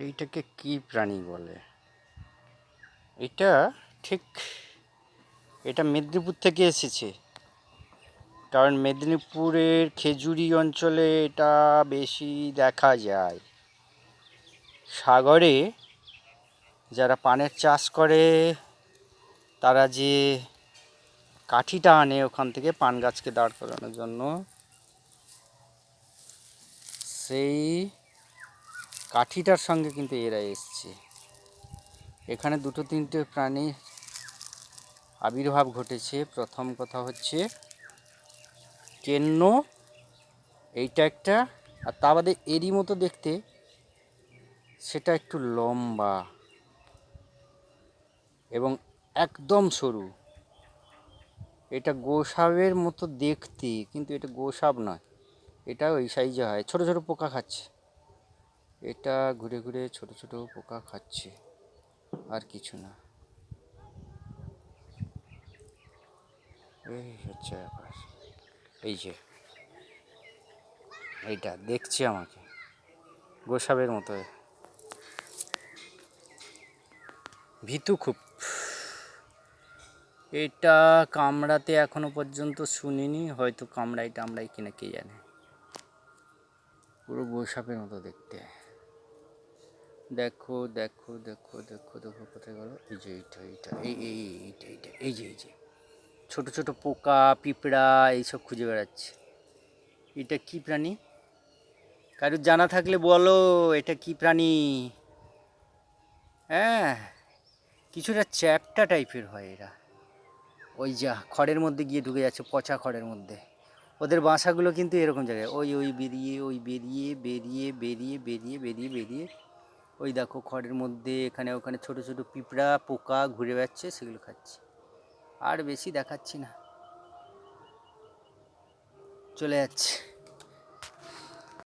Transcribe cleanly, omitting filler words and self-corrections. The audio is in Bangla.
এইটাকে কি প্রাণী বলে? এটা ঠিক এটা মেদিনীপুর থেকে এসেছে, কারণ মেদিনীপুরের খেজুরি অঞ্চলে এটা বেশি দেখা যায়। সাগরে যারা পানের চাষ করে তারা যে কাঠিটা আনে ওখান থেকে পান গাছকে দাঁড় করানোর জন্য, সেই কাঠিটার সঙ্গে কিন্তু এরা এসছে। এখানে দুটো তিনটে প্রাণীর আবির্ভাব ঘটেছে। প্রথম কথা হচ্ছে কেন্ন, এইটা একটা, আর তা বাদে এরই মতো দেখতে, সেটা একটু লম্বা এবং একদম সরু। এটা গোসাপের মতো দেখতে, কিন্তু এটা গোসাপ নয়, এটা ওই সাইজে হয়। ছোট ছোট পোকা খাচ্ছে, এটা ঘুরে ঘুরে ছোট ছোট পোকা খাচ্ছে, আর কিছু না। এই হচ্ছে ব্যাপার। এই যে এইটা দেখছে আমাকে, গোসাপের মতো, ভীতু খুব। এটা কামড়াতে এখনো পর্যন্ত শুনিনি, হয়তো কামড়াই টামড়াই কিনা কে জানে। পুরো গোসাপের মতো দেখতে। দেখো দেখো দেখো দেখো দেখো, কোথায় গেল? এই যে এইটা এইটা এই এই এইটা এইটা এই যে ছোট ছোট পোকা পিঁপড়া এইসব খুঁজে বেড়াচ্ছে। এটা কি প্রাণী? কারুর জানা থাকলে বলো, এটা কি প্রাণী? হ্যাঁ, কিছুটা চ্যাপ্টা টাইপের হয় এরা। ওই যা খড়ের মধ্যে গিয়ে ঢুকে যাচ্ছে, পচা খড়ের মধ্যে। ওদের বাসাগুলো কিন্তু এরকম জায়গায়, ওই বেরিয়ে ওই বেরিয়ে বেরিয়ে বেরিয়ে বেরিয়ে বেরিয়ে বেরিয়ে ওই দেখো খড়ের মধ্যে এখানে ওখানে ছোট ছোট পিঁপড়া পোকা ঘুরে বেড়াচ্ছে, সেগুলো খাচ্ছে। আর বেশি দেখাচ্ছি না, চলে যাচ্ছে।